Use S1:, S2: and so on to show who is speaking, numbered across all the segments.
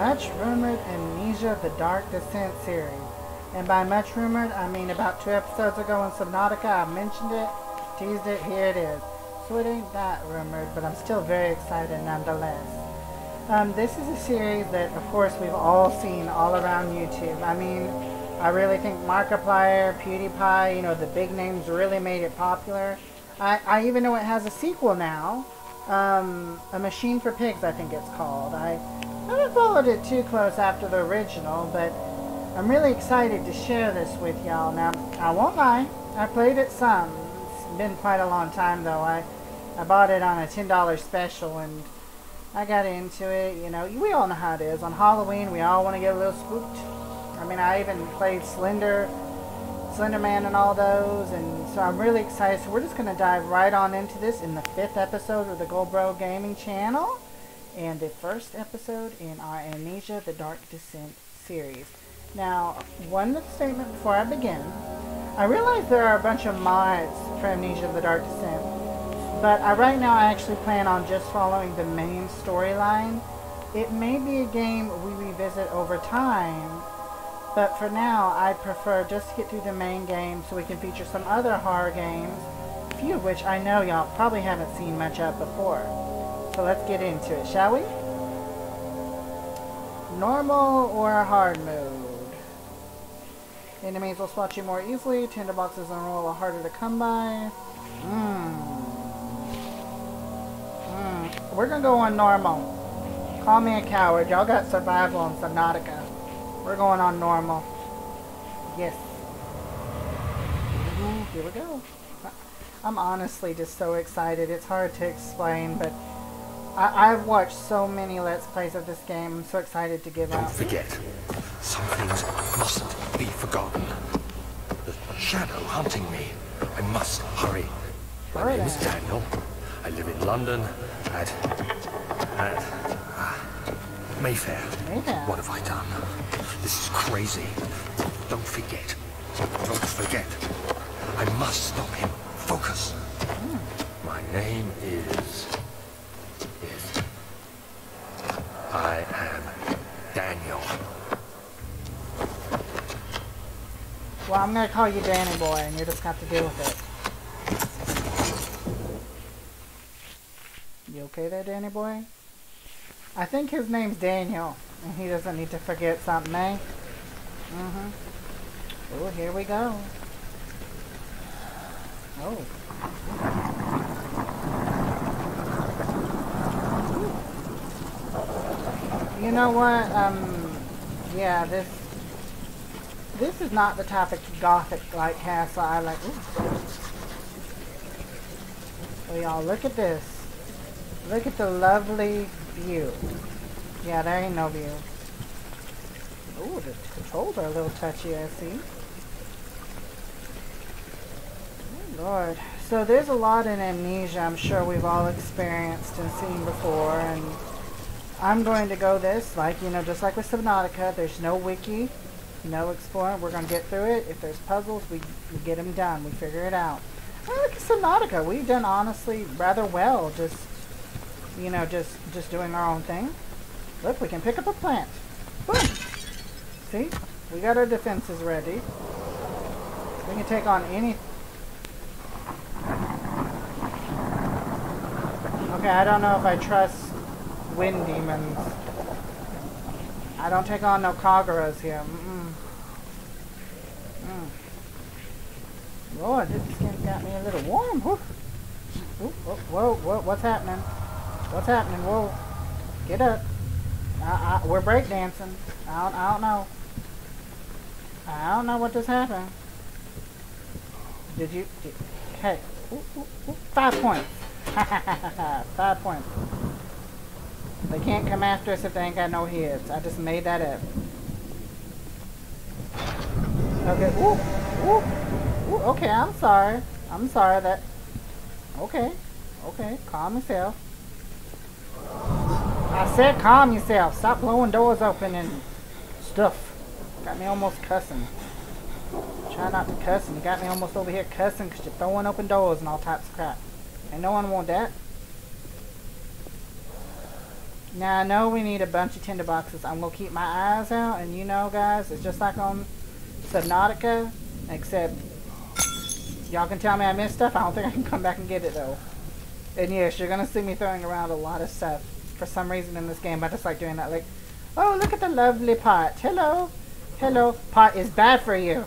S1: much rumored Amnesia The Dark Descent series. And by much rumored, I mean about 2 episodes ago in Subnautica, I mentioned it, teased it, here it is. So it ain't that rumored, but I'm still very excited nonetheless. This is a series that, of course, we've all seen all around YouTube. I mean, I really think Markiplier, PewDiePie, you know, the big names really made it popular. I even know it has a sequel now. A Machine for Pigs, I think it's called. I haven't followed it too close after the original, but I'm really excited to share this with y'all. Now, I won't lie, I played it some. It's been quite a long time though. I bought it on a $10 special and I got into it. You know, we all know how it is. On Halloween, we all want to get a little spooked. I mean, I even played Slender Man and all those, and so I'm really excited. So we're just going to dive right on into this in the 5th episode of the GoldBroGaming channel, and the 1st episode in our Amnesia The Dark Descent series. Now, one statement before I begin. I realize there are a bunch of mods for Amnesia The Dark Descent, but right now I actually plan on just following the main storyline. It may be a game we revisit over time, but for now, I prefer just to get through the main game so we can feature some other horror games, a few of which I know y'all probably haven't seen much of before. So let's get into it, shall we? Normal or hard mode? Enemies will spot you more easily, tinderboxes and roll are harder to come by. We're gonna go on normal. Call me a coward, y'all got survival on Subnautica. We're going on normal. Yes. Ooh, here we go. I'm honestly just so excited. It's hard to explain, but I've watched so many Let's Plays of this game. I'm so excited to give out.
S2: Don't forget, some things mustn't be forgotten. The shadow hunting me. I must hurry. My name is Daniel. I live in London at Mayfair. What have I done? This is crazy. Don't forget. Don't forget. I must stop him. Focus. My name is... Yes. I am Daniel.
S1: Well, I'm gonna call you Danny Boy, and you just have to deal with it. You okay there, Danny Boy? I think his name's Daniel, and he doesn't need to forget something, eh? Oh, here we go. Oh. You know what? Yeah, this is not the type of gothic-like castle I like. So y'all, look at this. Look at the lovely view. Yeah, there ain't no view. Ooh, the controls are a little touchy, I see. Oh, Lord. So there's a lot in Amnesia I'm sure we've all experienced and seen before, and I'm going to go this, like, you know, just like with Subnautica, there's no wiki, no exploring. We're going to get through it. If there's puzzles, we get them done. We figure it out. I look at Subnautica. We've done, honestly, rather well, just, you know, just doing our own thing. Look, we can pick up a plant. Boom! See? We got our defenses ready. We can take on any... Okay, I don't know if I trust wind demons. I don't take on no Kagura's here. Lord, this skin got me a little warm. Whoa, whoa, what's happening? What's happening? Whoa. Get up. We're breakdancing. I don't know. I don't know what just happened. Hey. 5 points. 5 points. They can't come after us if they ain't got no heads. I just made that up. Okay. Ooh. Okay, I'm sorry. That... Okay. Calm yourself. I said calm yourself. Stop blowing doors open and stuff. Got me almost cussing. Try not to cuss, and you got me almost over here cussing because you're throwing open doors and all types of crap. Ain't no one want that. Now I know we need a bunch of tinderboxes. I'm gonna keep my eyes out, and you know, guys, it's just like on Subnautica, except y'all can tell me I missed stuff. I don't think I can come back and get it though. And yes, you're gonna see me throwing around a lot of stuff for some reason in this game. I just like doing that. Like, oh, look at the lovely pot. Hello, hello. Pot is bad for you.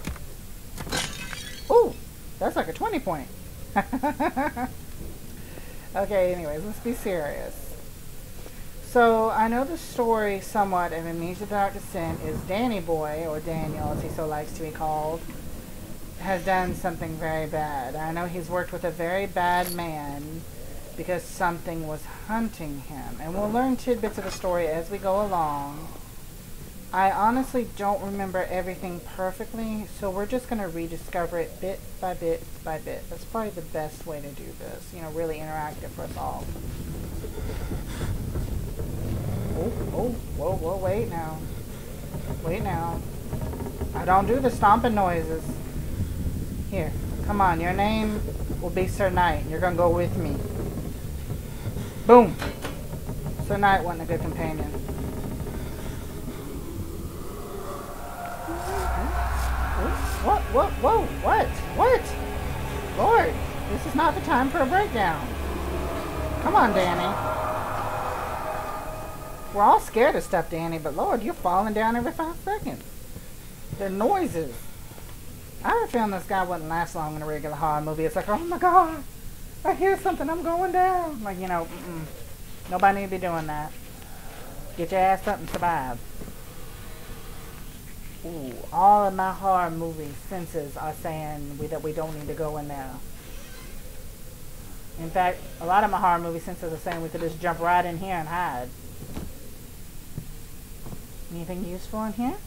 S1: Ooh, that's like a 20 point. Okay, anyways, let's be serious. So, I know the story somewhat of Amnesia: The Dark Descent is Danny Boy, or Daniel as he so likes to be called, has done something very bad. I know he's worked with a very bad man because something was hunting him. And we'll learn tidbits of the story as we go along. I honestly don't remember everything perfectly, so we're just going to rediscover it bit by bit by bit. That's probably the best way to do this. You know, really interactive for us all. Oh, whoa, wait now. Wait now. I don't do the stomping noises. Here, come on, your name will be Sir Knight, and you're going to go with me. Boom! Sir Knight wasn't a good companion. What? Lord, this is not the time for a breakdown. Come on, Danny. We're all scared of stuff, Danny, but Lord, you're falling down every 5 seconds. They're noises. I have a feeling this guy wouldn't last long in a regular horror movie. It's like, oh my God, I hear something, I'm going down. Like, you know, nobody need to be doing that. Get your ass up and survive. Ooh, all of my horror movie senses are saying that we don't need to go in there. In fact, a lot of my horror movie senses are saying we could just jump right in here and hide. Anything useful in here?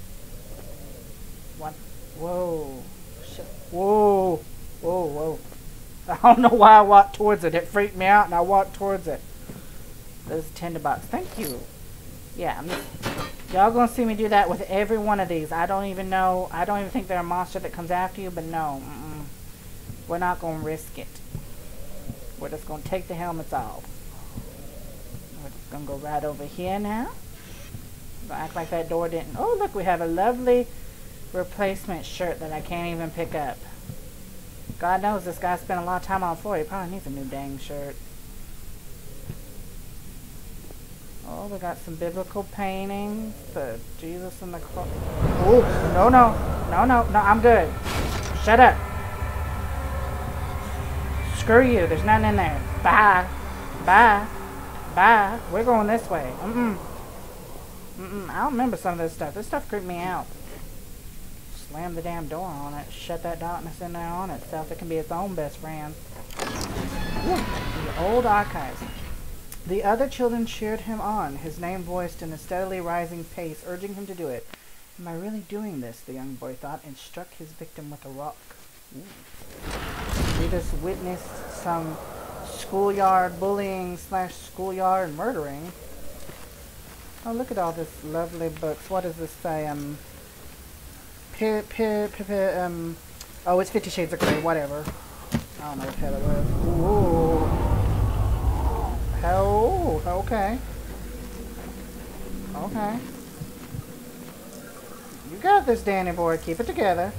S1: What? Whoa. Shit. Whoa. Whoa. I don't know why I walked towards it. It freaked me out and I walked towards it. There's a tinderbox. Thank you. Yeah, y'all gonna see me do that with every one of these. I don't even think they're a monster that comes after you, but no. We're not gonna risk it. We're just gonna take the helmets off. We're just gonna go right over here now. Gonna act like that door didn't. Oh, look, we have a lovely replacement shirt that I can't even pick up. God knows this guy spent a lot of time on the floor. He probably needs a new dang shirt. Oh, we got some biblical paintings. The Jesus and the cross. Oh, no, I'm good. Shut up. Screw you, there's nothing in there. Bye. We're going this way. I don't remember some of this stuff. This stuff creeped me out. Slam the damn door on it. Shut that darkness in there on itself. It can be its own best friend. Ooh, the old archives. The other children cheered him on, his name voiced in a steadily rising pace, urging him to do it. Am I really doing this? The young boy thought, and struck his victim with a rock. Ooh. We just witnessed some schoolyard bullying / schoolyard murdering. Oh, look at all this lovely books. What does this say? Oh, it's 50 Shades of Grey, whatever. I don't know what the hell it was. Ooh. Oh, okay. Okay. You got this, Danny boy. Keep it together.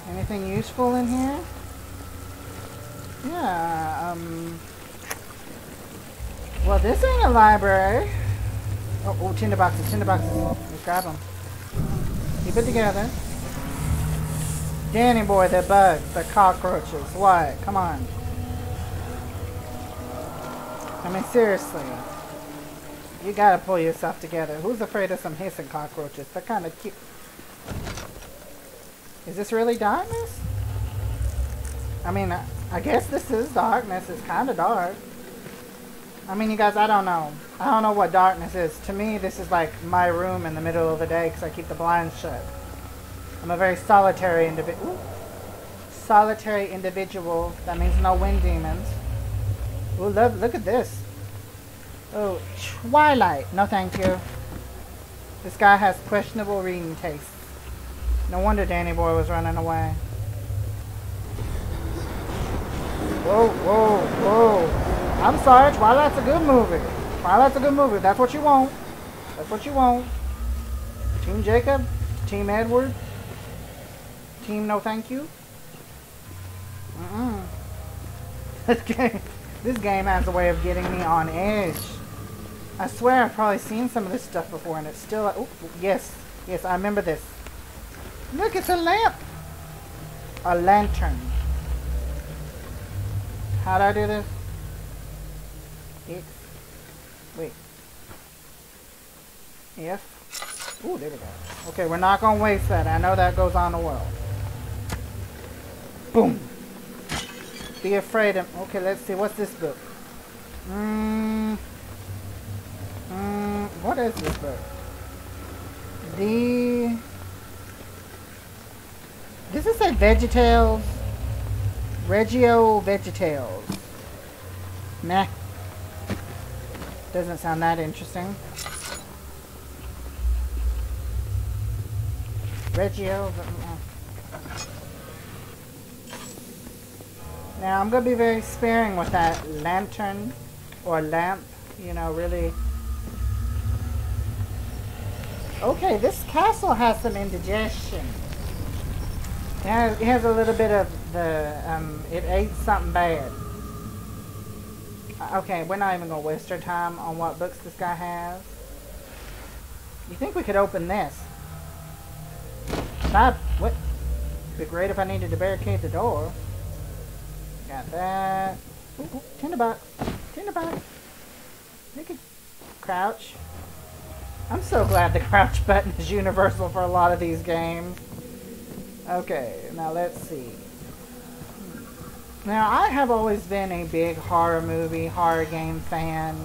S1: Anything useful in here? Yeah, well, this ain't a library. Oh, tinderboxes. Let's grab them. Keep it together. Danny boy, they're bugs. They're cockroaches. What? Come on. I mean, seriously. You gotta pull yourself together. Who's afraid of some hissing cockroaches? They're kind of cute. Is this really darkness? I mean, I guess this is darkness. It's kind of dark. I mean, you guys, I don't know. I don't know what darkness is. To me, this is like my room in the middle of the day because I keep the blinds shut. I'm a very solitary individual. Solitary individual. That means no wind demons. Oh, look at this. Oh, Twilight. No, thank you. This guy has questionable reading taste. No wonder Danny boy was running away. Whoa. I'm sorry, Twilight's a good movie. Twilight's a good movie. That's what you want. That's what you want. Team Jacob. Team Edward. Team no thank you. This game has a way of getting me on edge. I swear I've probably seen some of this stuff before and it's still like, oh, yes, I remember this. Look, it's a lamp. A lantern. How do I do this? Wait. Yes. Ooh, there we go. Okay, we're not gonna waste that. I know that goes on the world. Boom. Be afraid of. Okay, let's see. What's this book? What is this book? Does it say VeggieTales? Reggio VeggieTales. Nah. Doesn't sound that interesting. Reggio. Now I'm gonna be very sparing with that lantern or lamp. You know, really. Okay, this castle has some indigestion. It has a little bit of the, it ate something bad. Okay, we're not even going to waste our time on what books this guy has. You think we could open this? What? It'd be great if I needed to barricade the door. Got that. Ooh, $10. $10. Make it crouch. I'm so glad the crouch button is universal for a lot of these games. Okay, now let's see. Now, I have always been a big horror game fan.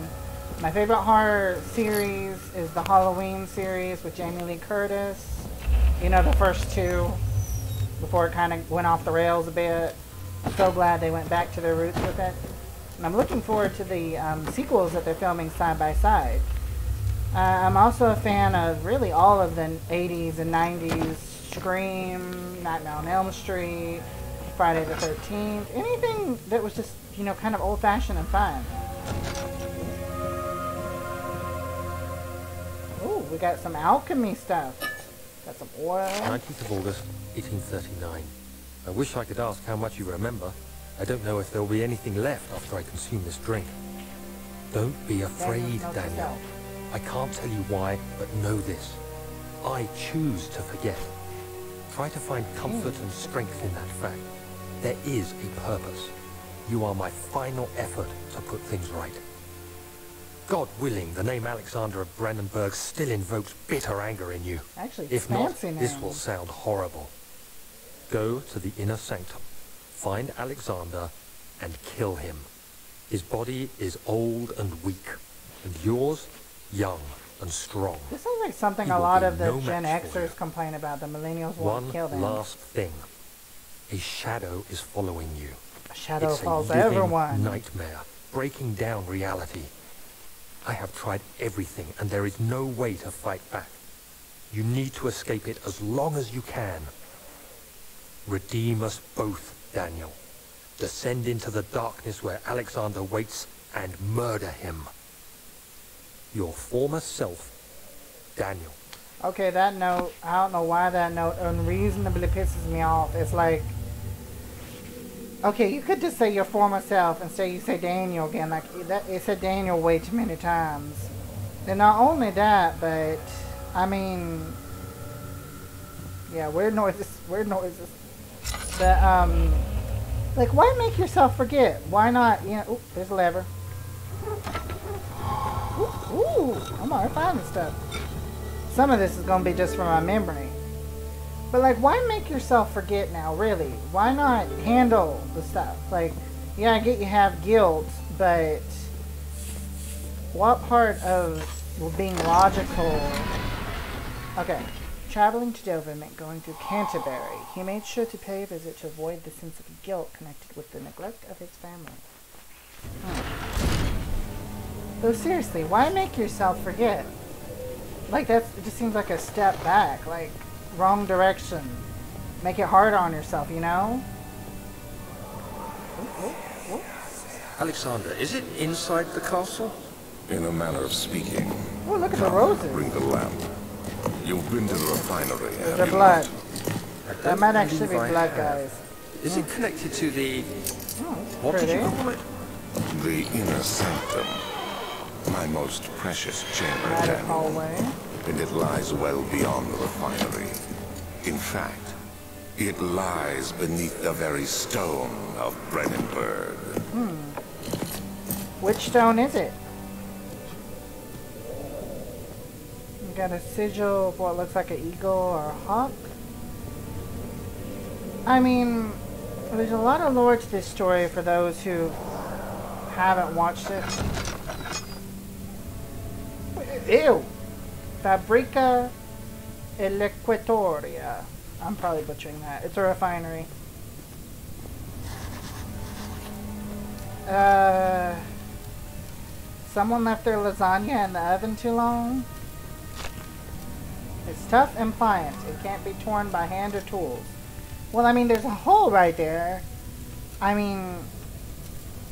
S1: My favorite horror series is the Halloween series with Jamie Lee Curtis. You know, the first two, before it kind of went off the rails a bit. I'm so glad they went back to their roots with it. And I'm looking forward to the sequels that they're filming side by side. I'm also a fan of really all of the 80s and 90s Scream, Nightmare on Elm Street, Friday the 13th, anything that was just, you know, kind of old-fashioned and fun. Ooh, we got some alchemy stuff. Got some oil.
S2: 19th of August, 1839. I wish I could ask how much you remember. I don't know if there'll be anything left after I consume this drink. Don't be afraid, Daniel. I can't tell you why, but know this. I choose to forget. Try to find comfort and strength in that fact. There is a purpose. You are my final effort to put things right. God willing, the name Alexander of Brandenburg still invokes bitter anger in you.
S1: Actually,
S2: if not, this will sound horrible. Go to the inner sanctum, find Alexander, and kill him. His body is old and weak, and yours, young and strong.
S1: This sounds like something a lot of the Gen Xers complain about. The millennials won't kill them.
S2: One last thing. A shadow is following you.
S1: A shadow follows everyone.
S2: Nightmare, breaking down reality. I have tried everything, and there is no way to fight back. You need to escape it as long as you can. Redeem us both, Daniel. Descend into the darkness where Alexander waits and murder him. Your former self, Daniel.
S1: Okay, that note, I don't know why that note unreasonably pisses me off. It's like, okay, you could just say your former self and say you say Daniel again. Like, it said Daniel way too many times. And not only that, but, I mean, yeah, weird noises. But, like, why make yourself forget? Why not, you know, ooh, there's a lever. Ooh, I'm already finding stuff. Some of this is going to be just from my memory. But, like, why make yourself forget now, really? Why not handle the stuff? Like, yeah, I get you have guilt, but what part of being logical... Okay. Traveling to Dover meant going through Canterbury. He made sure to pay a visit to avoid the sense of guilt connected with the neglect of his family. Though seriously, why make yourself forget? Like, it just seems like a step back, like, wrong direction. Make it harder on yourself, you know?
S2: Alexander, is it inside the castle?
S3: In a manner of speaking.
S1: Oh, look at the
S3: Come,
S1: roses.
S3: bring the lamp. You've been to the refinery,
S1: There's
S3: have
S1: the
S3: you
S1: blood.
S3: not?
S1: That might actually be
S2: believe I
S1: blood,
S2: have.
S1: guys.
S2: Is it connected to the...
S1: Oh, it's
S2: What did you
S1: pretty.
S2: call it?
S3: The inner sanctum. My most precious chamber,
S1: Attic
S3: Daniel.
S1: hallway.
S3: And it lies well beyond the refinery. In fact, it lies beneath the very stone of Brennenburg.
S1: Which stone is it? We got a sigil of what looks like an eagle or a hawk. I mean, there's a lot of lore to this story for those who haven't watched it. Ew! Fabrica Equatoria. I'm probably butchering that. It's a refinery. Someone left their lasagna in the oven too long. It's tough and pliant. It can't be torn by hand or tools. Well, I mean, there's a hole right there. I mean,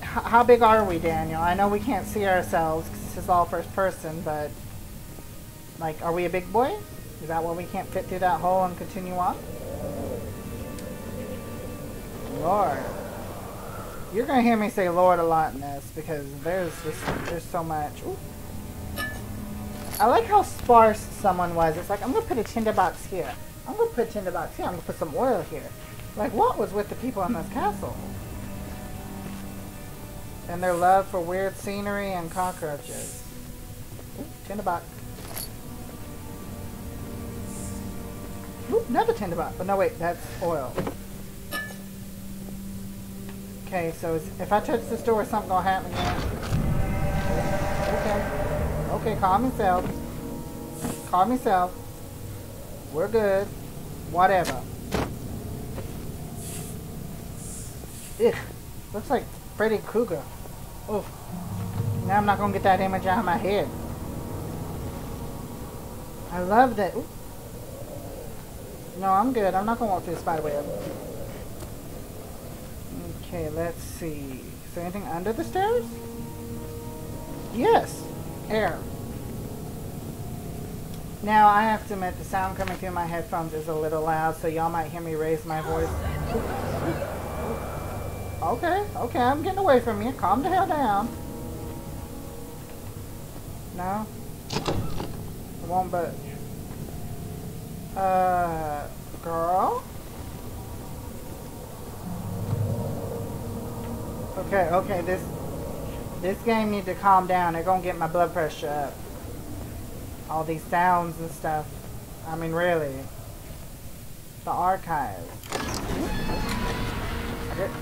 S1: how big are we, Daniel? I know we can't see ourselves because this is all first person, but like, are we a big boy? Is that why we can't fit through that hole and continue on? Lord. You're gonna hear me say Lord a lot in this because there's so much. Ooh. I like how sparse someone was. It's like, I'm gonna put a tinderbox here. I'm gonna put a tinderbox here. I'm gonna put some oil here. Like, what was with the people in this castle? And their love for weird scenery and cockroaches. Ooh, tinderbox. Ooh, another tinderbox. But no, wait, that's oil. Okay, so if I touch this door, something gonna happen again. Okay. Okay, calm yourself. Calm yourself. We're good. Whatever. Ugh. Looks like Freddy Krueger. Oof. Now I'm not gonna get that image out of my head. I love that. Ooh. No, I'm good. I'm not gonna walk through the spider web. Okay, let's see. Is there anything under the stairs? Yes. Air. Now, I have to admit, the sound coming through my headphones is a little loud, so y'all might hear me raise my voice. Okay, okay, I'm getting away from you. Calm the hell down. No? It won't budge. Girl? Okay, okay, this game needs to calm down. They're gonna get my blood pressure up. All these sounds and stuff. I mean, really. The archives.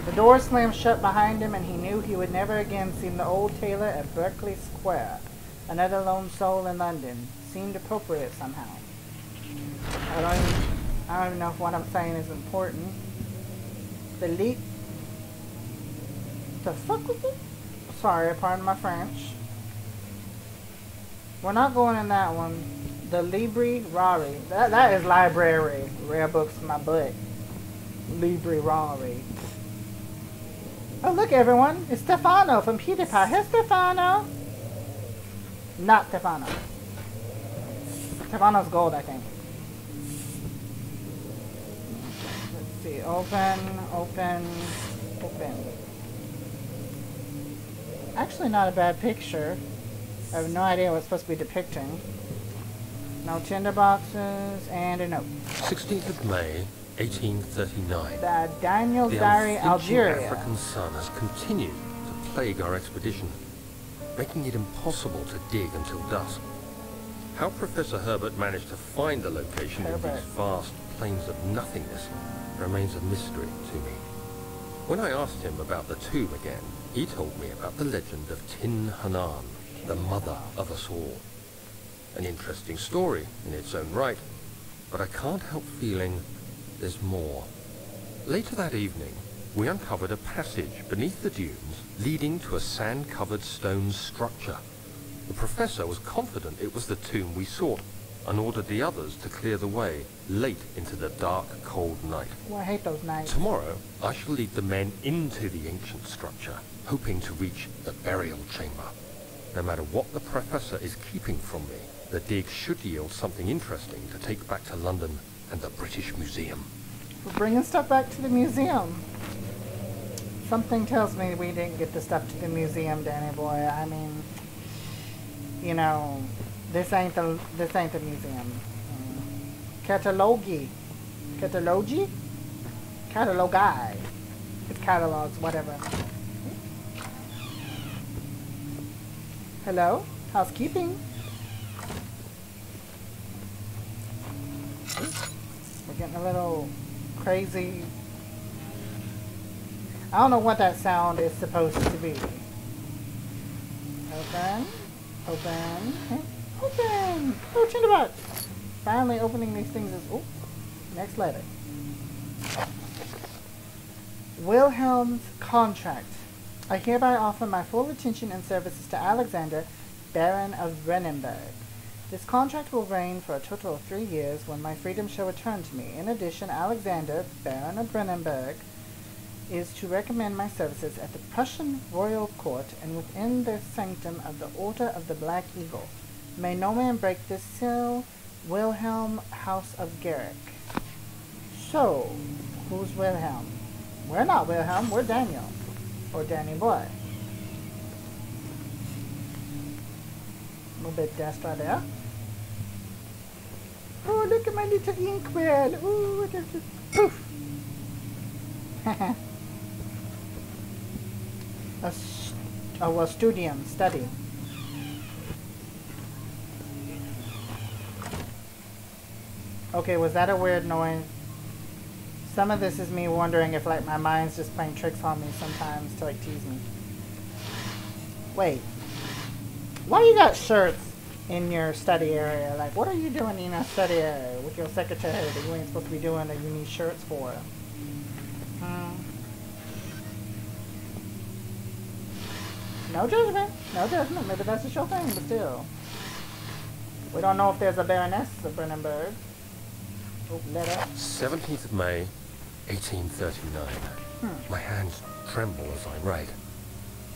S1: The door slammed shut behind him, and he knew he would never again see the old tailor at Berkeley Square. Another lone soul in London. Seemed appropriate somehow. I don't even know if what I'm saying is important. The leak. The fuck was it? Sorry, pardon my French. We're not going in that one. The Libri Rari. That is library. Rare books in my butt. Libri Rari. Oh, look, everyone. It's Stefano from PewDiePie. Hey, Stefano. Not Stefano. Stefano's gold, I think. Let's see. Open, open, open. Actually, not a bad picture. I have no idea what it's supposed to be depicting. No tinderboxes, and a note.
S2: 16th of May, 1839.
S1: The Daniel's
S2: The
S1: Diary,
S2: unflinching
S1: Algeria.
S2: African sun has continued to plague our expedition, making it impossible to dig until dusk. How Professor Herbert managed to find the location in these vast plains of nothingness remains a mystery to me. When I asked him about the tomb again, he told me about the legend of Tin Hanan, the mother of us all. An interesting story in its own right, but I can't help feeling there's more. Later that evening, we uncovered a passage beneath the dunes leading to a sand-covered stone structure. The professor was confident it was the tomb we sought and ordered the others to clear the way late into the dark, cold night.
S1: Well, I hate those nights.
S2: Tomorrow, I shall lead the men into the ancient structure, hoping to reach the burial chamber. No matter what the professor is keeping from me, the dig should yield something interesting to take back to London and the British Museum.
S1: We're bringing stuff back to the museum. Something tells me we didn't get the stuff to the museum, Danny boy. I mean, you know, this ain't the museum. Catalogi. Catalogi? Catalogi. It's catalogs, whatever. Hello? Housekeeping? We're getting a little crazy. I don't know what that sound is supposed to be. Open. Open. Okay. Open! Oh, Tinderbox! Finally opening these things is... Oh, next letter. Wilhelm's contract. I hereby offer my full attention and services to Alexander, Baron of Brennenburg. This contract will reign for a total of 3 years, when my freedom shall return to me. In addition, Alexander, Baron of Brennenburg, is to recommend my services at the Prussian royal court and within the sanctum of the Order of the Black Eagle. May no man break this seal. Wilhelm, House of Garrick. So, who's Wilhelm? We're not Wilhelm, we're Daniel. Or Danny boy. A little bit dust right there. Oh, look at my little inkwell. Ooh, poof. A studium, study. Okay, was that a weird noise? Some of this is me wondering if, like, my mind's just playing tricks on me sometimes to, like, tease me. Wait. Why you got shirts in your study area? Like, what are you doing in your study area with your secretary that you ain't supposed to be doing that you need shirts for? No judgment. No judgment. Maybe that's a show thing, but still. We don't know if there's a Baroness of Brennenburg. Oh, letter.
S2: 17th of May, 1839. My hands tremble as I write.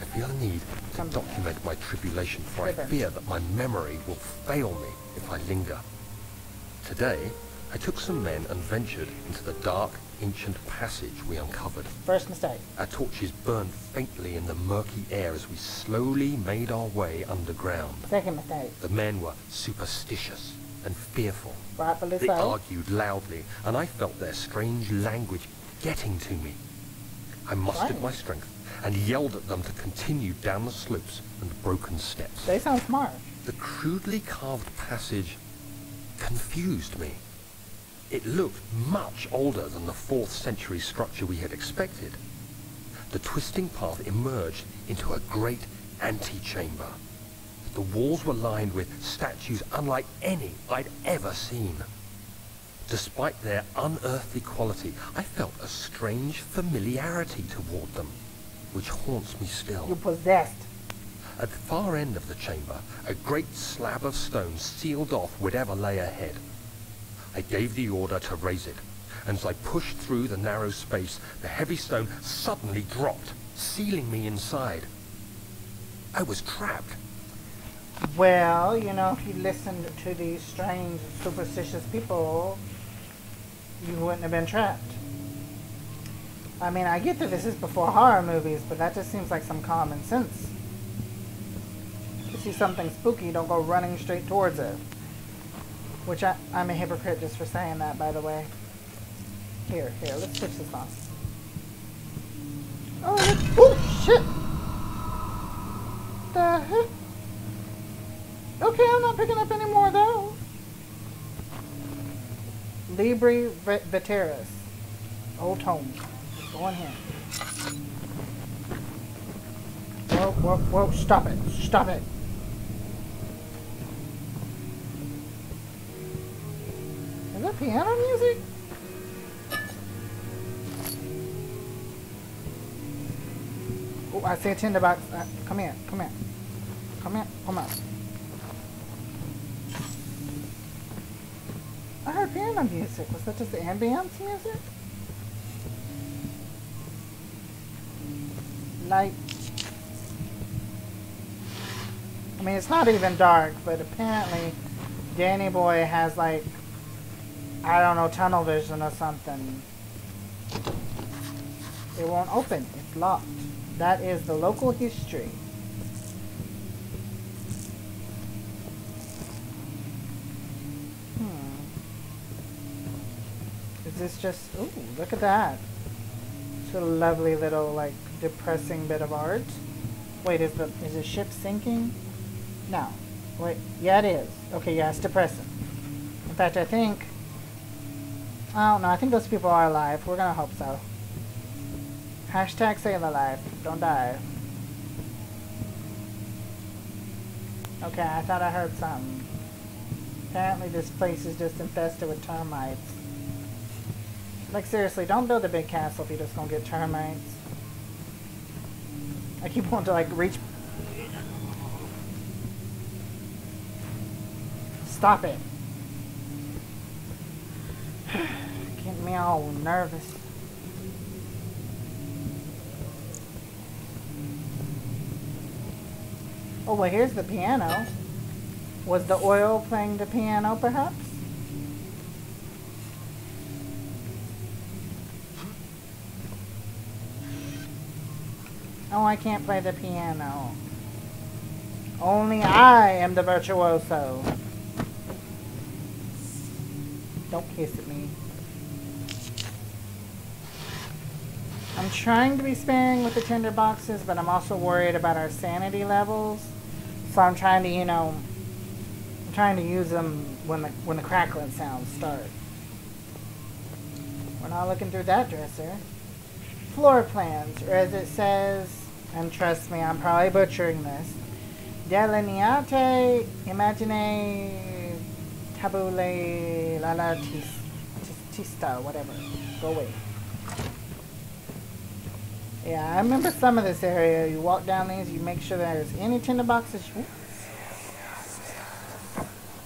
S2: I feel a need to document my tribulation, for I fear that my memory will fail me if I linger. Today, I took some men and ventured into the dark, ancient passage we uncovered.
S1: First mistake.
S2: Our torches burned faintly in the murky air as we slowly made our way underground.
S1: Second mistake.
S2: The men were superstitious and fearful.
S1: Rightfully
S2: They
S1: so.
S2: argued loudly, and I felt their strange language getting to me. I mustered my strength and yelled at them to continue down the slopes and broken steps.
S1: They sound smart.
S2: The crudely carved passage confused me. It looked much older than the 4th century structure we had expected. The twisting path emerged into a great antechamber. The walls were lined with statues unlike any I'd ever seen. Despite their unearthly quality, I felt a strange familiarity toward them, which haunts me still.
S1: You possessed.
S2: At the far end of the chamber, a great slab of stone sealed off whatever lay ahead. I gave the order to raise it, and as I pushed through the narrow space, the heavy stone suddenly dropped, sealing me inside. I was trapped.
S1: Well, you know, if you listened to these strange, superstitious people, you wouldn't have been trapped. I mean, I get that this is before horror movies, but that just seems like some common sense. If you see something spooky, don't go running straight towards it. Which I'm a hypocrite just for saying that, by the way. Here, let's switch this on. Oh, shit! The heck? Okay, I'm not picking up any more of those. Libri Veteris. Old tomes. Go in here. Whoa, stop it. Stop it. Is that piano music? Oh, I see a tinderbox. Come here. Come on. I heard piano music. Was that just the ambience music? Like, I mean, it's not even dark, but apparently Danny Boy has, like, I don't know, tunnel vision or something. It won't open. It's locked. That is the local history. Is this just... Ooh, look at that. It's a lovely little, like, depressing bit of art. Wait, is the ship sinking? No. Wait, yeah, it is. Okay, yeah, it's depressing. In fact, I think... I don't know, I think those people are alive. We're gonna hope so. Hashtag sail alive. Don't die. Okay, I thought I heard something. Apparently this place is just infested with termites. Like, seriously, don't build a big castle if you're just gonna get termites. I keep wanting to, like, reach... Stop it. Getting me all nervous. Oh, well, here's the piano. Was the oil playing the piano, perhaps? Oh, I can't play the piano. Only I am the virtuoso. Don't hiss at me. I'm trying to be sparing with the tinder boxes, but I'm also worried about our sanity levels. So I'm trying to, you know, I'm trying to use them when the crackling sounds start. We're not looking through that dresser. Floor plans, or as it says, and trust me, I'm probably butchering this. Delineate, imagine, tabule, la tista, whatever. Go away. Yeah, I remember some of this area. You walk down these, you make sure there's any tinder boxes.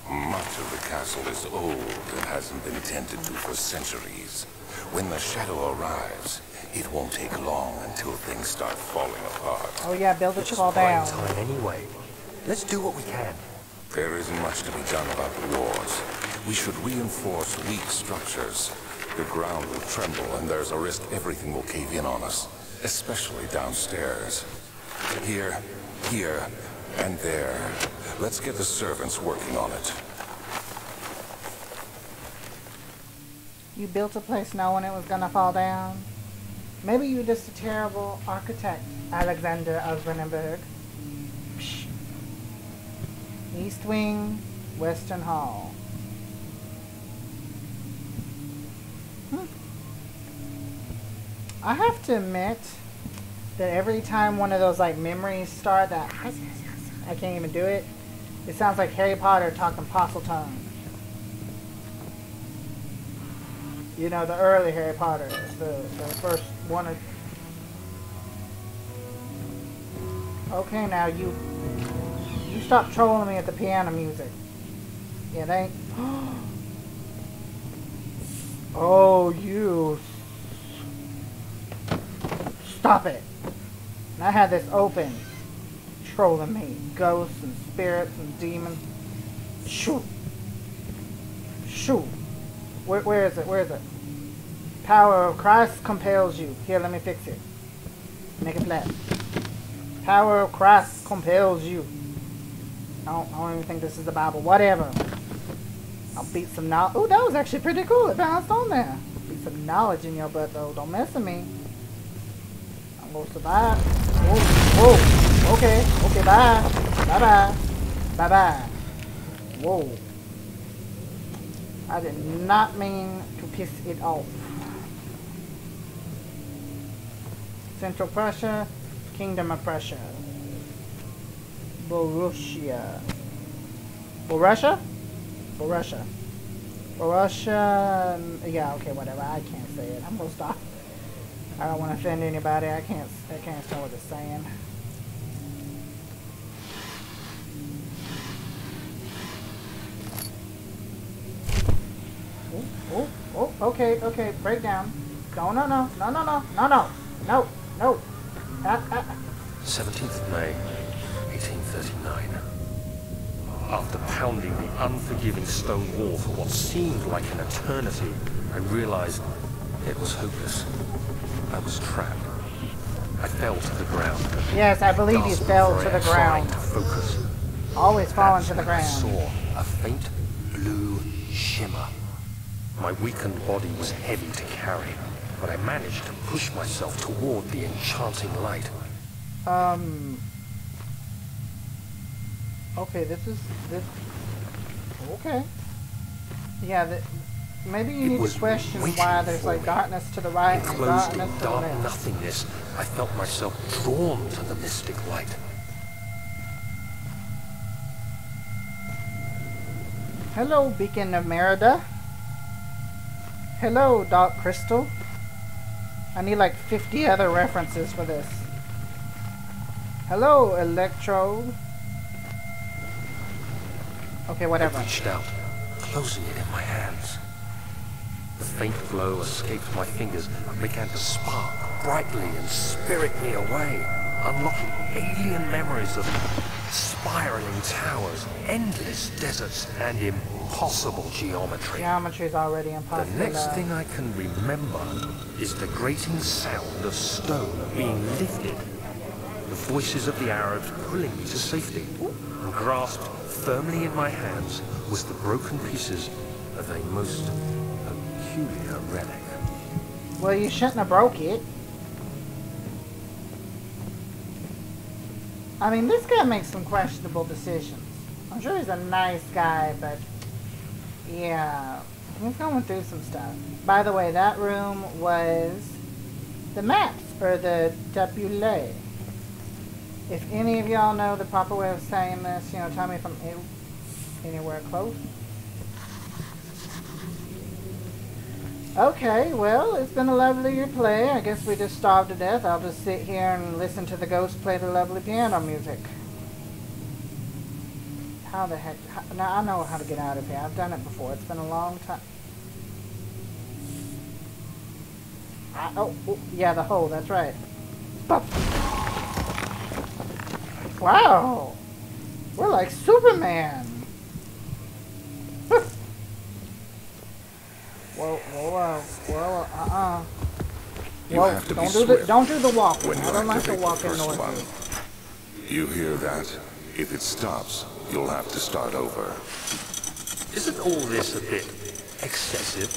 S3: Much of the castle is old and hasn't been tended to for centuries. When the shadow arrives, it won't take long until things start falling apart.
S1: Oh yeah, build it to fall down.
S2: Time anyway. Let's do what we can.
S3: There isn't much to be done about the walls. We should reinforce weak structures. The ground will tremble and there's a risk everything will cave in on us. Especially downstairs. Here, and there. Let's get the servants working on it.
S1: You built a place knowing it was gonna fall down? Maybe you're just a terrible architect, Alexander of Renenberg. Psh. East Wing, Western Hall. I have to admit that every time one of those like memories start, that I can't even do it. It sounds like Harry Potter talking Parseltongue. You know, the early Harry Potter, the first one. Okay, now you stop trolling me at the piano music. Yeah, they. Oh, you. Stop it! And I had this open. Trolling me. Ghosts and spirits and demons. Shoot! Shoot! Where is it? Where is it? Power of Christ compels you. Here, let me fix it. Make it flat. Power of Christ compels you. I don't even think this is the Bible. Whatever. I'll beat some knowledge. Ooh, that was actually pretty cool. It bounced on there. Beat some knowledge in your butt, though. Don't mess with me. We'll survive. Whoa, whoa. Okay, okay, bye. Bye-bye. Bye-bye. Whoa. I did not mean to piss it off. Central Prussia, Kingdom of Prussia. Borussia. Borussia? Borussia. Borussia. Yeah, okay, whatever. I can't say it. I'm gonna stop. I don't want to offend anybody. I can't tell what it's saying. Oh, okay, break down. No.
S2: 17th of May, 1839. After pounding the unforgiving stone wall for what seemed like an eternity, I realized it was hopeless. I was trapped. I fell to the ground.
S1: Yes, I believe you fell to the ground.
S2: To focus.
S1: Always falling to the
S2: I
S1: ground.
S2: saw a faint blue shimmer. My weakened body was heavy to carry, but I managed to push myself toward the enchanting light.
S1: Okay, this. Okay. Yeah, maybe you need to question why there's like darkness to the right and
S2: Enclosed in
S1: darkness to the
S2: dark
S1: left.
S2: nothingness, I felt myself drawn to the mystic light.
S1: Hello, Beacon of Merida. Hello, Dark Crystal. I need like 50 other references for this. Hello, Electrode. Okay, whatever.
S2: I reached out, closing it in my hands. The faint glow escaped my fingers and began to spark brightly and spirit me away, unlocking alien memories of spiraling towers, endless deserts, and impossible geometry.
S1: Geometry's already
S2: The
S1: impossible.
S2: next thing I can remember is the grating sound of stone being lifted, the voices of the Arabs pulling me to safety, and grasped firmly in my hands was the broken pieces of a most peculiar relic.
S1: Well, you shouldn't have broke it. I mean, this guy makes some questionable decisions. I'm sure he's a nice guy, but yeah, he's going through some stuff. By the way, that room was the maps, or the tabulae. If any of y'all know the proper way of saying this, you know, tell me if I'm anywhere close. Okay, well, it's been a lovely play. I guess we just starved to death. I'll just sit here and listen to the ghost play the lovely piano music. How the heck? Now, I know how to get out of here. I've done it before. It's been a long time. Oh, yeah, the hole. That's right. Stop. Wow. We're like Superman. Whoa, don't do the walking. I don't like the walking noises.
S3: You hear that? If it stops, you'll have to start over.
S2: Isn't all this a bit excessive?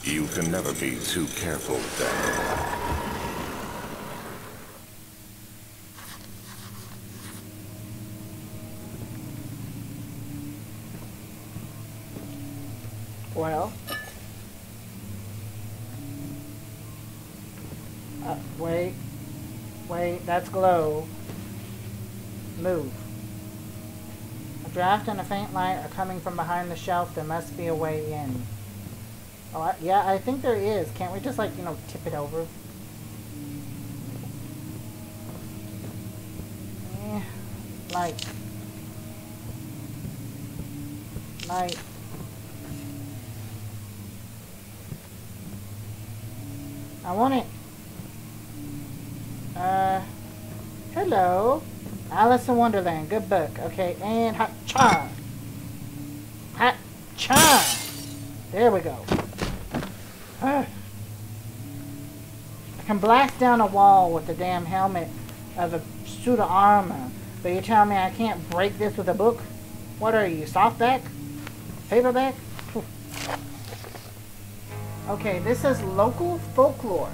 S3: You can never be too careful, Daniel.
S1: Well, wait, that's glow. Move. A draft and a faint light are coming from behind the shelf. There must be a way in. Oh, yeah, I think there is. Can't we just, like, you know, tip it over? Light. I want it. Hello. Alice in Wonderland. Good book. Okay, and ha-cha. Ha-cha. There we go. I can blast down a wall with the damn helmet of a suit of armor. But you tell me I can't break this with a book? What are you, softback? Paperback? Okay, this is local folklore.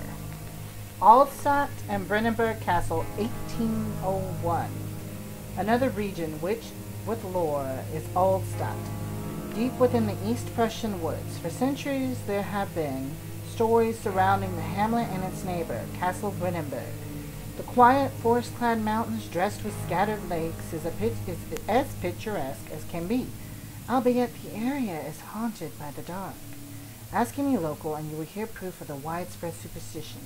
S1: Altstadt and Brennenburg Castle, 1801. Another region which, with lore, is Altstadt. Deep within the East Prussian woods, for centuries there have been stories surrounding the hamlet and its neighbor, Castle Brennenburg. The quiet, forest-clad mountains dressed with scattered lakes is as picturesque as can be, albeit the area is haunted by the dark. Ask any local and you will hear proof of the widespread superstition.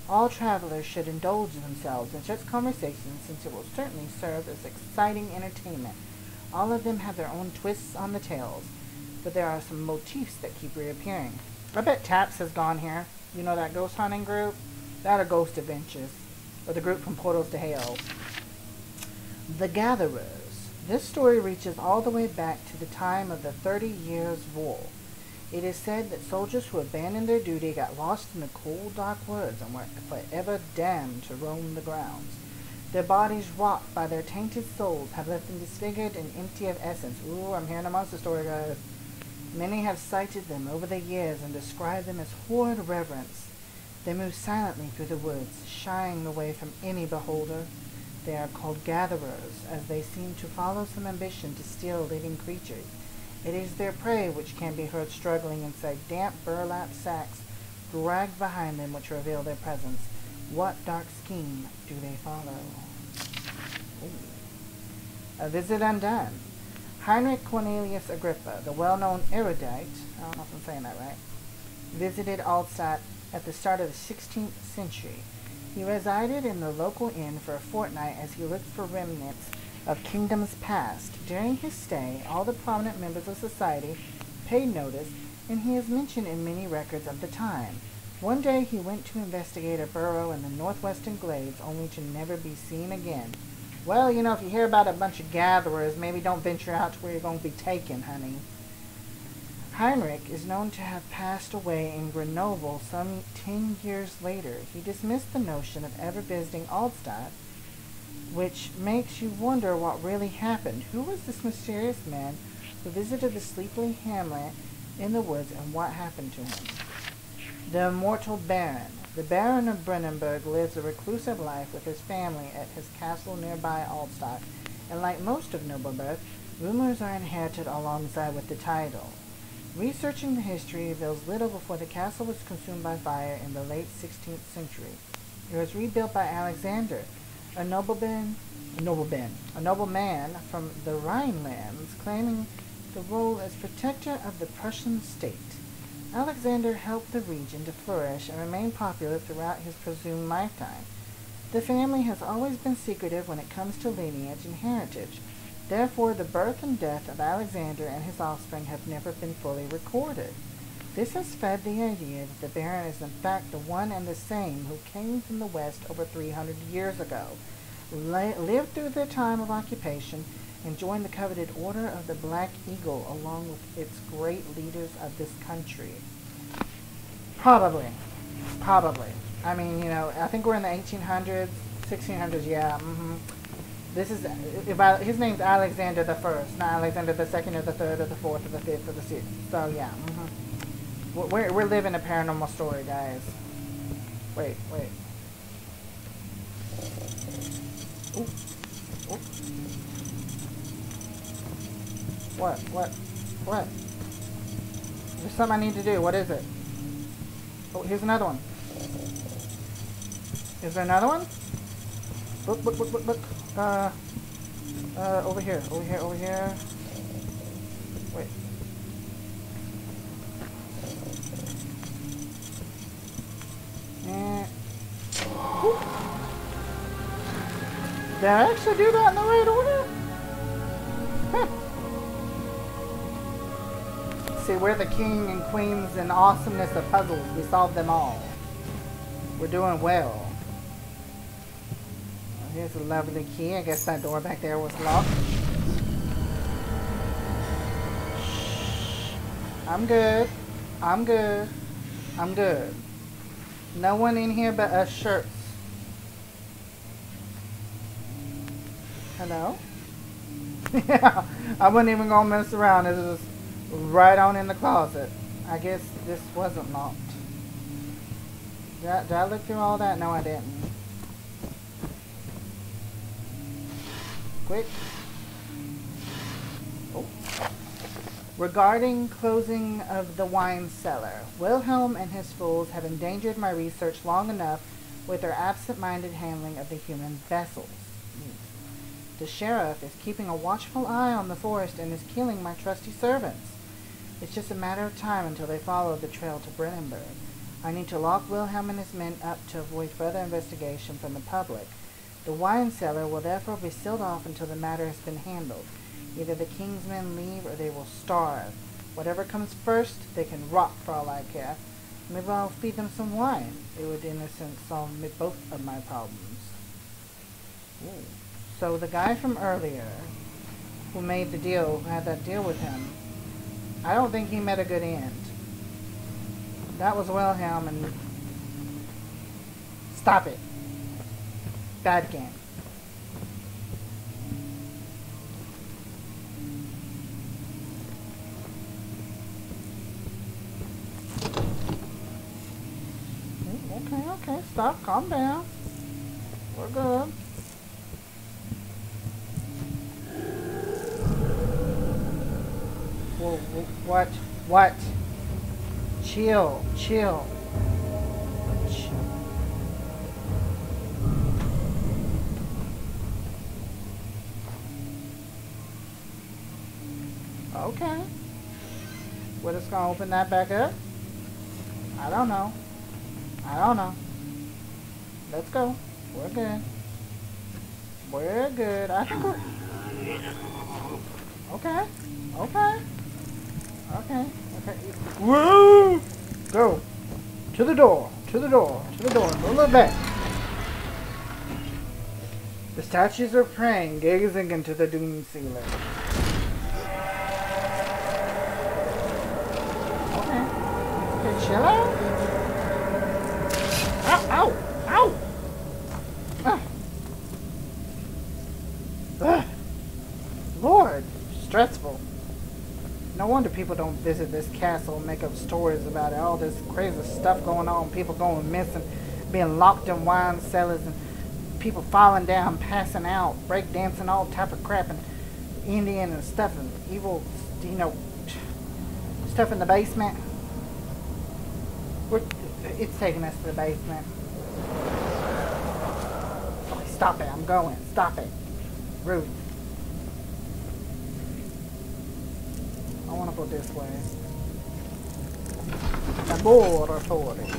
S1: All travelers should indulge themselves in such conversations since it will certainly serve as exciting entertainment. All of them have their own twists on the tales, but there are some motifs that keep reappearing. I bet Taps has gone here. You know that ghost hunting group? That or Ghost Adventures. Or the group from Portals to Hell. The Gatherers. This story reaches all the way back to the time of the 30 Years' War. It is said that soldiers who abandoned their duty got lost in the cold, dark woods and were forever damned to roam the grounds. Their bodies, wrought by their tainted souls, have left them disfigured and empty of essence. Ooh, I'm hearing a monster story, guys. Many have cited them over the years and described them as horrid reverence. They move silently through the woods, shying away from any beholder. They are called gatherers, as they seem to follow some ambition to steal living creatures. It is their prey which can be heard struggling inside damp burlap sacks dragged behind them which reveal their presence. What dark scheme do they follow? Ooh. A visit undone. Heinrich Cornelius Agrippa, the well-known erudite, I don't know if I'm saying that right, visited Altstadt at the start of the 16th century. He resided in the local inn for a fortnight as he looked for remnants of kingdoms past. During his stay, all the prominent members of society paid notice, and he is mentioned in many records of the time. One day he went to investigate a burrow in the northwestern glades, only to never be seen again. Well, you know, if you hear about a bunch of gatherers, maybe don't venture out to where you're going to be taken, honey. Heinrich is known to have passed away in Grenoble some 10 years later. He dismissed the notion of ever visiting Altstadt, which makes you wonder what really happened. Who was this mysterious man who visited the sleepy hamlet in the woods, and what happened to him? The immortal Baron. The Baron of Brennenburg lives a reclusive life with his family at his castle nearby Altstadt, and like most of noble birth, rumors are inherited alongside with the title. Researching the history reveals little before the castle was consumed by fire in the late 16th century. It was rebuilt by Alexander, a nobleman from the Rhinelands, claiming the role as protector of the Prussian state. Alexander helped the region to flourish and remain popular throughout his presumed lifetime. The family has always been secretive when it comes to lineage and heritage. Therefore, the birth and death of Alexander and his offspring have never been fully recorded. This has fed the idea that the Baron is in fact the one and the same who came from the west over 300 years ago, lived through the time of occupation, and joined the coveted Order of the Black Eagle along with its great leaders of this country. Probably. I mean, you know, I think we're in the 1800s, 1600s, yeah, This is, his name's Alexander the First, not Alexander the Second or the Third or the Fourth or the Fifth or the Sixth. So, yeah, We're living a paranormal story, guys. Wait. Ooh. Ooh. What? There's something I need to do. What is it? Oh, here's another one. Is there another one? Look. Over here. Wait. Did I actually do that in the right order? Huh. See, we're the king and queens and awesomeness of puzzles. We solved them all. We're doing well. Here's a lovely key. I guess that door back there was locked. I'm good. No one in here but us shirts. Hello? Yeah, I wasn't even gonna mess around. This was right on in the closet. I guess this wasn't locked. Did I look through all that? No, I didn't. Quick. Oh. Regarding closing of the wine cellar, Wilhelm and his fools have endangered my research long enough with their absent-minded handling of the human vessels. The sheriff is keeping a watchful eye on the forest and is killing my trusty servants. It's just a matter of time until they follow the trail to Brennenburg. I need to lock Wilhelm and his men up to avoid further investigation from the public. The wine cellar will therefore be sealed off until the matter has been handled. Either the king's men leave or they will starve. Whatever comes first, they can rot for all I care. Maybe I'll feed them some wine. It would, in a sense, solve both of my problems. Ooh. So the guy from earlier who made the deal, who had that deal with him, I don't think he met a good end. That was Wilhelm, and stop it. Bad game. Okay, stop, calm down. We're good. Whoa, what? Chill. Okay. We're just gonna open that back up? I don't know. Let's go. We're good. I think we're... Okay. Woo! Go. To the door. Don't look back. The statues are praying, gazing into the doom ceiling. Okay, chill out. Ow! Lord, stressful. No wonder people don't visit this castle and make up stories about it. All this crazy stuff going on, people going missing, being locked in wine cellars, and people falling down, passing out, breakdancing, all type of crap, and Indian and stuff, and evil, stuff in the basement. It's taking us to the basement. Oh, stop it, I'm going. Stop it. Rude. I want to go this way. Laboratory.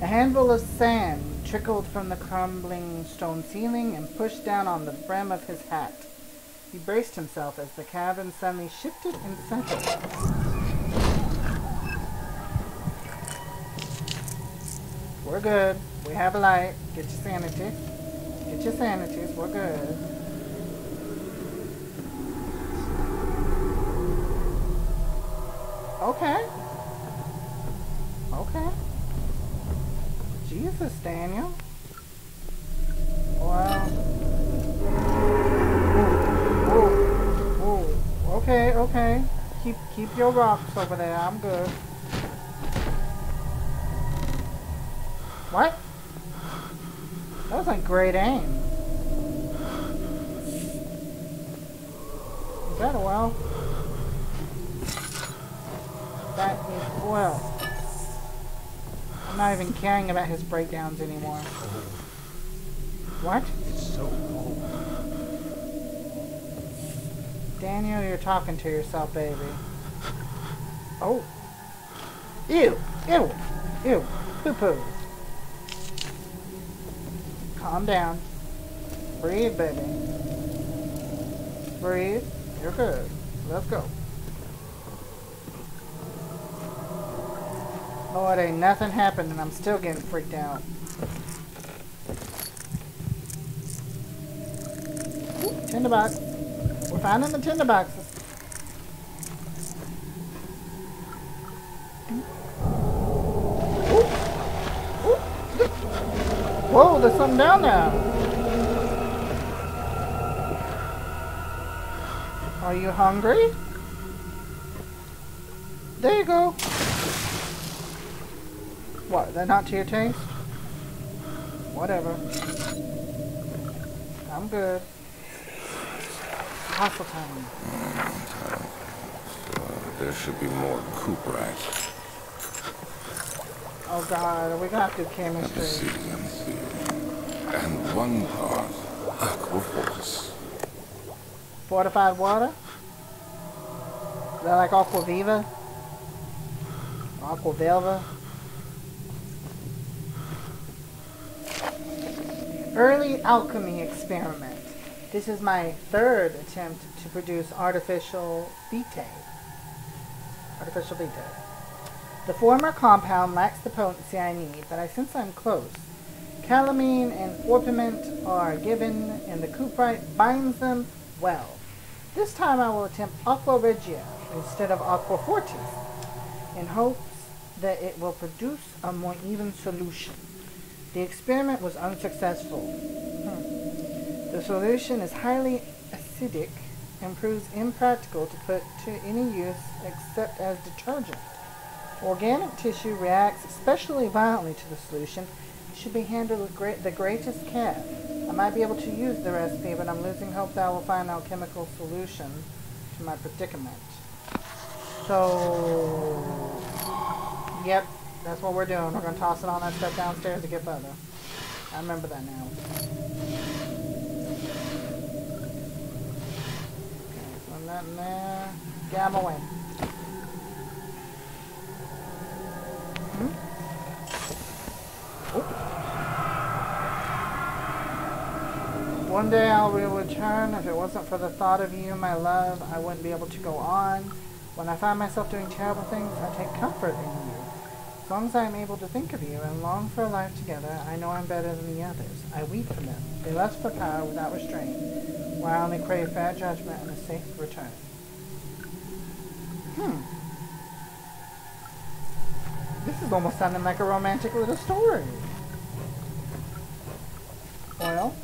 S1: A handful of sand trickled from the crumbling stone ceiling and pushed down on the brim of his hat. He braced himself as the cabin suddenly shifted and settled. We're good. We have a light. Get your sanity. Get your sanities. We're good. Okay. Jesus, Daniel. Wow. Whoa. Okay. Keep your rocks over there. I'm good. What? That was like great aim. Is that a well? That is well. I'm not even caring about his breakdowns anymore. What?
S2: It's so cold.
S1: Daniel, you're talking to yourself, baby. Oh. Ew. Poo-poo. Calm down. Breathe, baby. Breathe. You're good. Let's go. Lord, ain't nothing happened and I'm still getting freaked out. Ooh, tinderbox. We're finding the tinderboxes. Whoa, there's something down there. Are you hungry? There you go. What, they're not to your taste? Whatever. I'm good. Hustle time.
S3: There should be more coop rats.
S1: Oh god, are we gonna have to do chemistry?
S3: Let me see. And one part aquaforce.
S1: Fortified water? Is that like Aquaviva? Aquavelva? Early alchemy experiment. This is my third attempt to produce artificial vitae. The former compound lacks the potency I need, but I sense I'm close. Calamine and orpiment are given, and the cuprite binds them well. This time I will attempt Aqua Regia instead of Aqua Fortis, in hopes that it will produce a more even solution. The experiment was unsuccessful. The solution is highly acidic and proves impractical to put to any use except as detergent. Organic tissue reacts especially violently to the solution. It should be handled with the greatest care. I might be able to use the recipe, but I'm losing hope that I will find an alchemical solution to my predicament. So, yep, that's what we're doing. We're going to toss it on that stuff downstairs to get further. I remember that now. Okay, so that in there. Get out of my way. One day I will return. If it wasn't for the thought of you, my love, I wouldn't be able to go on. When I find myself doing terrible things, I take comfort in you. As long as I am able to think of you and long for a life together, I know I'm better than the others. I weep for them. They lust for power without restraint, while I only crave fair judgment and a safe return. This is almost sounding like a romantic little story. Well,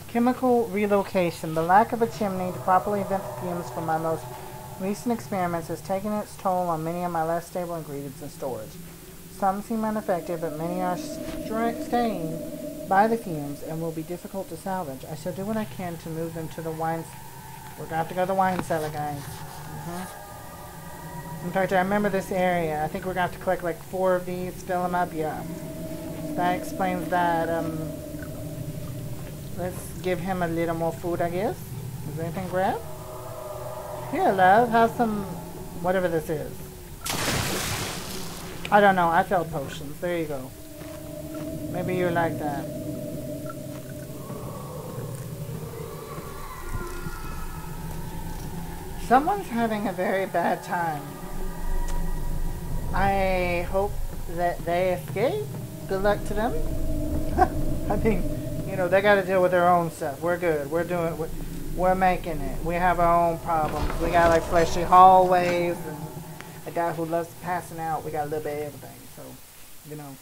S1: chemical relocation. The lack of a chimney to properly vent the fumes from my most recent experiments has taken its toll on many of my less stable ingredients in storage. Some seem unaffected, but many are stained by the fumes and will be difficult to salvage. I shall do what I can to move them to the wine. We're going to have to go to the wine cellar, guys. In fact, I remember this area. I think we're going to have to collect like 4 of these, fill them up, yeah. So that explains that. Let's give him a little more food, I guess. Is there anything grab? Here, love, have some, whatever this is. I don't know, I felt potions. There you go. Maybe you like that. Someone's having a very bad time. I hope that they escape. Good luck to them. I think, you know, they got to deal with their own stuff. We're good. We're making it. We have our own problems. We got like fleshy hallways and a guy who loves passing out. We got a little bit of everything. So, you know,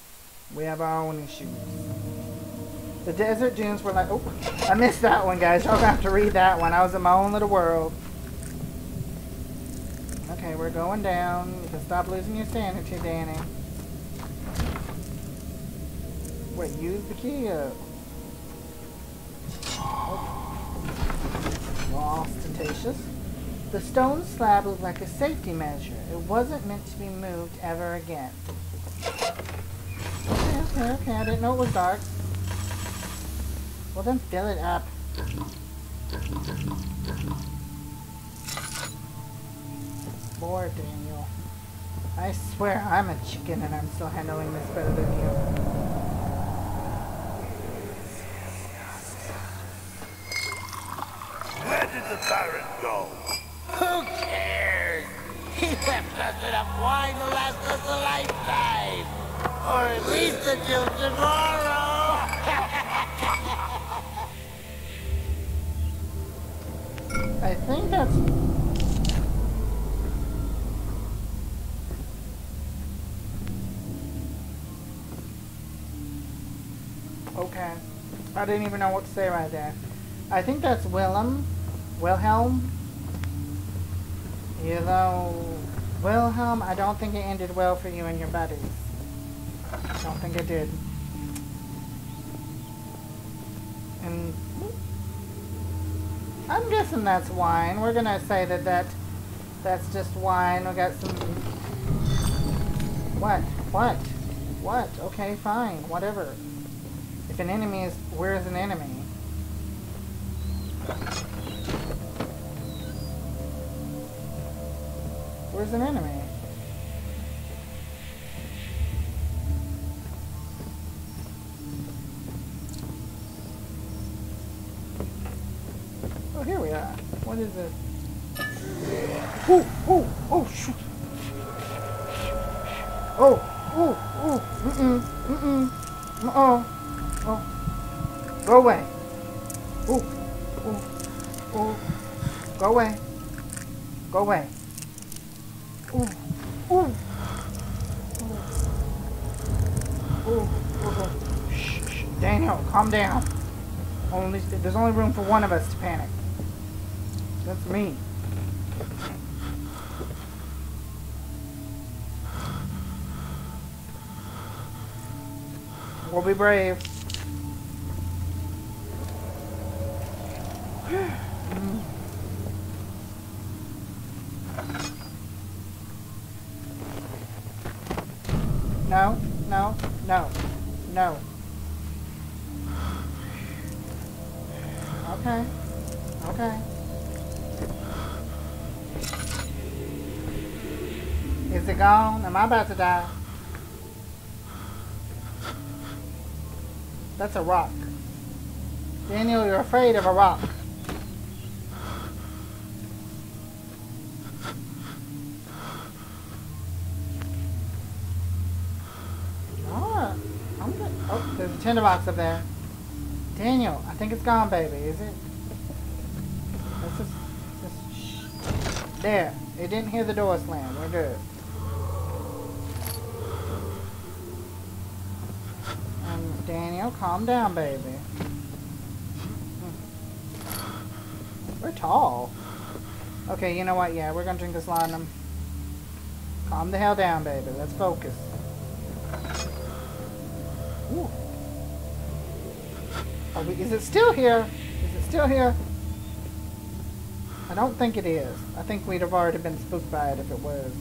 S1: we have our own issues. The desert dunes were like, oh, I missed that one, guys. Y'all gonna have to read that one. I was in my own little world. Okay, we're going down. You can stop losing your sanity, Danny. Wait, use the key up. More ostentatious. The stone slab looked like a safety measure. It wasn't meant to be moved ever again. Okay. I didn't know it was dark. Well, then fill it up. Lord, Daniel. I swear I'm a chicken and I'm still handling this better than you.
S4: Where did the Baron go?
S5: Who cares? He left us enough wine to last us a lifetime. Or at least until tomorrow.
S1: I think that's... Okay. I didn't even know what to say right there. I think that's Wilhelm. You know, Wilhelm, I don't think it ended well for you and your buddies. I don't think it did. And I'm guessing that's wine. We're gonna say that's just wine. We got some... What? Okay, fine. Whatever. If an enemy is... Where's an enemy? Where's an enemy? Oh, here we are. What is it? Oh, shoot. Oh. Go away. Ooh. Ooh. Ooh. Go away. Go away. Ooh. Ooh. Ooh. Ooh. Shh, shh. Daniel, calm down. There's only room for one of us to panic. That's me. We'll be brave. No, no, no, no. Okay, okay. Is it gone? Am I about to die? That's a rock. Daniel, you're afraid of a rock. Alright. Oh, there's a tinderbox up there. Daniel, I think it's gone, baby. Is it? Let's just shh. There. It didn't hear the door slam. We're good. Daniel, calm down, baby. We're tall. Okay, you know what? Yeah, we're gonna drink this laudanum. Calm the hell down, baby. Let's focus. Ooh. Is it still here? Is it still here? I don't think it is. I think we'd have already been spooked by it if it was.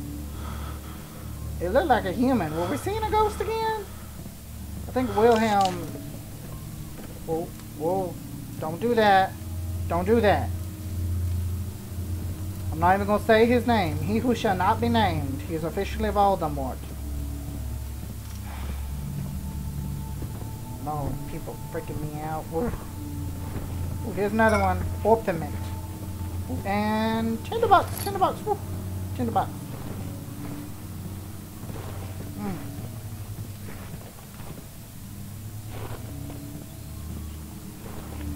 S1: It looked like a human. Were we seeing a ghost again? I think Wilhelm... Whoa, whoa. Don't do that. Don't do that. I'm not even going to say his name. He who shall not be named. He is officially Voldemort. No, people freaking me out. Ooh, here's another one. Orpiment. And tinderbox. Tinderbox. Woo. Tinderbox.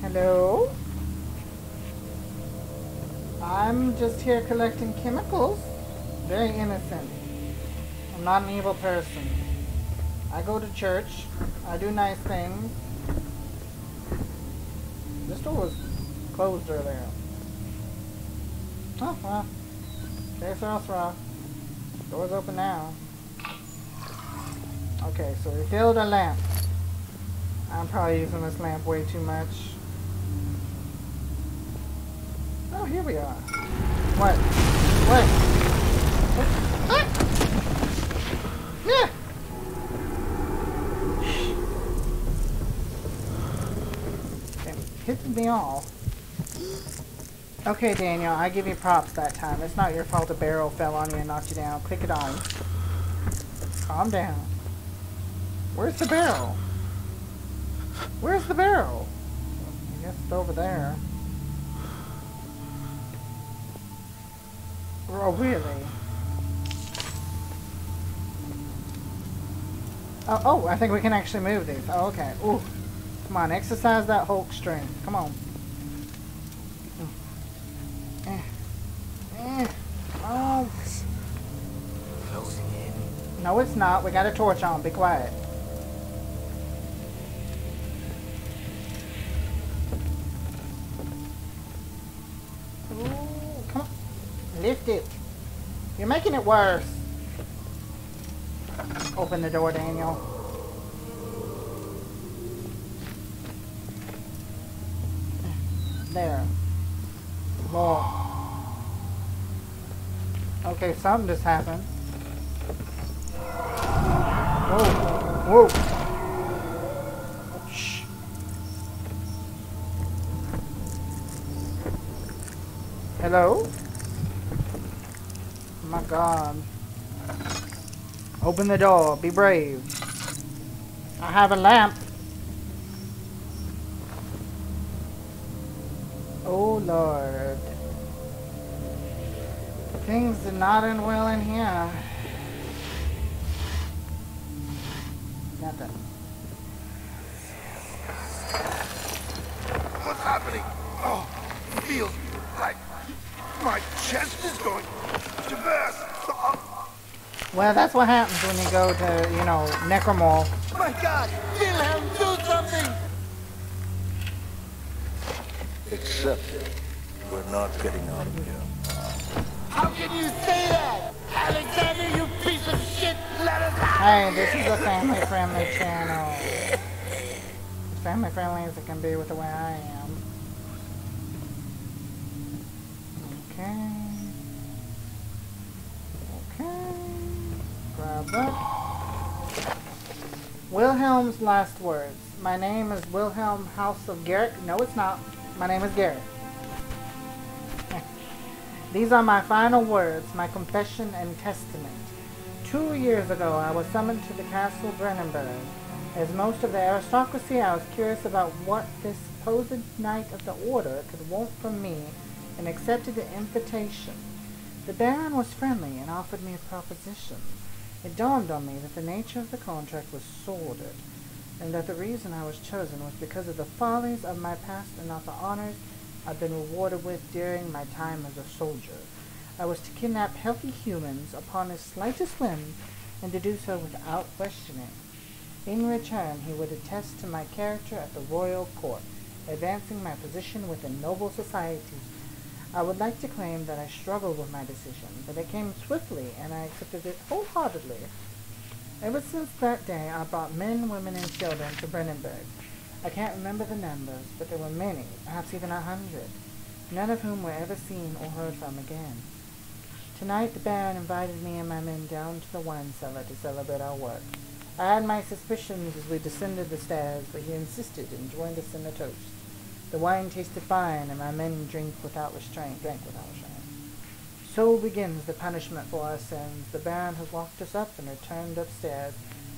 S1: Hello? I'm just here collecting chemicals. Very innocent. I'm not an evil person. I go to church. I do nice things. This door was closed earlier. Oh, well. Okay, so door's open now. Okay, so we filled a lamp. I'm probably using this lamp way too much. Oh, here we are. What? What? Ah! Yeah! Okay, hit me off. Okay, Daniel, I give you props that time. It's not your fault a barrel fell on you and knocked you down. Click it on. Calm down. Where's the barrel? Where's the barrel? I guess it's over there. Oh, really? Oh, I think we can actually move these. Oh, okay. Ooh. Come on, exercise that Hulk strength. Come on. Oh.
S5: Closing in.
S1: No, it's not. We got a torch on. Be quiet. Ooh, come on. Lift it. You're making it worse. Open the door, Daniel. There. More. Okay, something just happened. Whoa. Whoa. Shh. Hello? Oh my God. Open the door. Be brave. I have a lamp. Oh, Lord. Things are not end well in here. Nothing.
S4: happening? Oh, it feels like my chest is going to burst. Oh,
S1: Well, that's what happens when you go to, you know, Necromorph.
S5: My God! Wilhelm, do something!
S4: except we're not getting out of here.
S5: How can you say that? Alexander, you piece of shit! Let us out!
S1: Hey, this is a family-friendly channel. As family-friendly as it can be with the way I am. Okay. Okay. Grab that. Wilhelm's last words. My name is Wilhelm House of Garrett. No, it's not. My name is Garrett. These are my final words, my confession and testament. 2 years ago, I was summoned to the castle Brennenburg. As most of the aristocracy, I was curious about what this supposed knight of the order could want from me, and accepted the invitation. The Baron was friendly and offered me a proposition. It dawned on me that the nature of the contract was sordid, and that the reason I was chosen was because of the follies of my past and not the honors I've been rewarded with during my time as a soldier. I was to kidnap healthy humans upon his slightest whim, and to do so without questioning. In return, he would attest to my character at the royal court, advancing my position within noble societies. I would like to claim that I struggled with my decision, but it came swiftly, and I accepted it wholeheartedly. Ever since that day, I brought men, women, and children to Brennenburg. I can't remember the numbers, but there were many, perhaps even 100, none of whom were ever seen or heard from again. Tonight, the Baron invited me and my men down to the wine cellar to celebrate our work. I had my suspicions as we descended the stairs, but he insisted and joined us in the toast. The wine tasted fine, and my men drank without restraint. So begins the punishment for our sins. The Baron has locked us up and returned upstairs.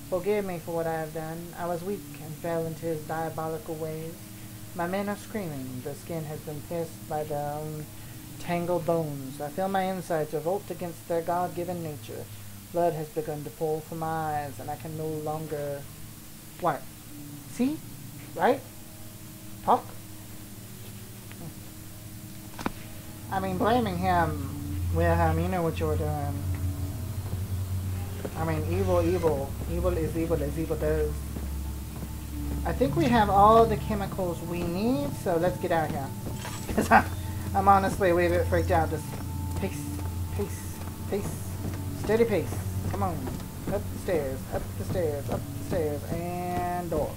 S1: Forgive me for what I have done. I was weak and fell into his diabolical ways. My men are screaming. Their skin has been pierced by their own tangled bones. I feel my insides revolt against their God-given nature. Blood has begun to pour from my eyes, and I can no longer... What? See? Right? Talk? I mean, blaming him, Wilhelm, you know what you're doing. I mean, evil is evil as evil does. I think we have all the chemicals we need, so let's get out of here. Because I'm honestly a wee bit freaked out. Just pace, pace, pace, steady pace. Come on. Up the stairs, up the stairs, up the stairs, and door.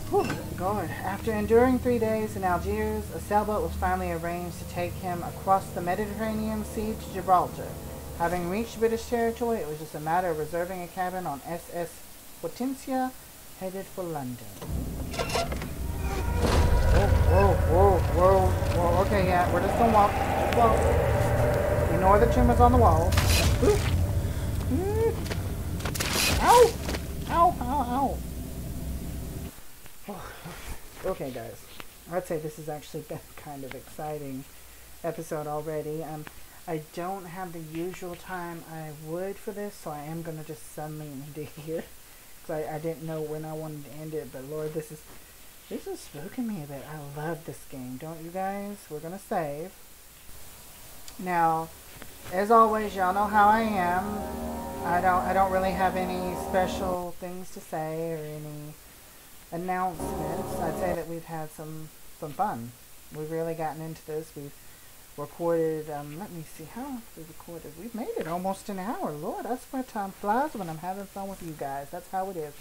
S1: Whew, God. After enduring 3 days in Algiers, a sailboat was finally arranged to take him across the Mediterranean Sea to Gibraltar. Having reached British territory, it was just a matter of reserving a cabin on SS Hortensia, headed for London. Whoa. Okay, yeah, we're just gonna walk. Just walk. Ignore the tumors on the wall. Ow! Ow! Okay, guys. I'd say this has actually been kind of exciting episode already. I don't have the usual time I would for this, so I am gonna just suddenly end it here. Cause I didn't know when I wanted to end it, but Lord, this is spooking me a bit. I love this game, don't you guys? We're gonna save. Now, as always, y'all know how I am. I don't really have any special things to say or any announcements. I'd say that we've had some fun. We've really gotten into this. We've recorded, let me see, how have we recorded? We've made it almost an hour. Lord, that's where time flies when I'm having fun with you guys. That's how it is.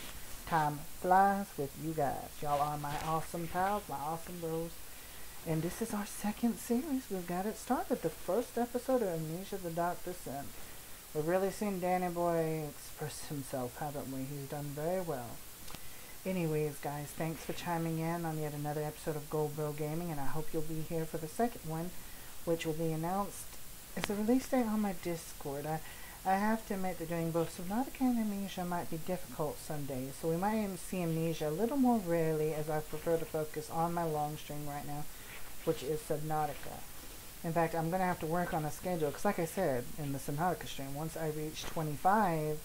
S1: Time flies with you guys. Y'all are my awesome pals, my awesome bros. And this is our second series. We've got it started. The first episode of Amnesia, the Dark Descent. We've really seen Danny Boy express himself, haven't we? He's done very well. Anyways, guys, thanks for chiming in on yet another episode of GoldBroGaming, and I hope you'll be here for the second one, which will be announced as a release date on my Discord. I have to admit that doing both Subnautica and Amnesia might be difficult some days, so we might even see Amnesia a little more rarely, as I prefer to focus on my long stream right now, which is Subnautica. In fact, I'm going to have to work on a schedule, because like I said in the Subnautica stream, once I reach 25,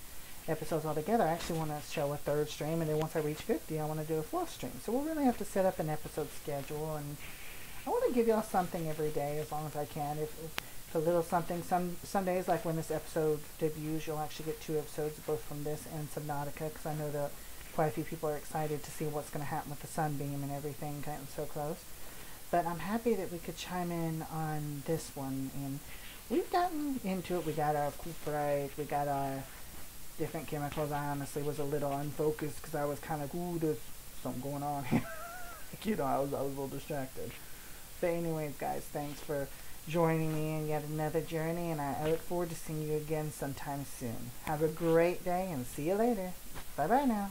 S1: episodes altogether. I actually want to show a third stream, and then once I reach 50, I want to do a fourth stream. So we'll really have to set up an episode schedule, and I want to give y'all something every day as long as I can. If a little something, some days, like when this episode debuts, you'll actually get 2 episodes, both from this and Subnautica, because I know that quite a few people are excited to see what's going to happen with the Sunbeam and everything, getting so close. But I'm happy that we could chime in on this one, and we've gotten into it. We got our cuprite, we got our different chemicals. I honestly was a little unfocused because I was kind of, ooh, there's something going on here. You know, I was a little distracted. But anyways, guys, thanks for joining me in yet another journey, and I look forward to seeing you again sometime soon. Have a great day, and see you later. Bye-bye now.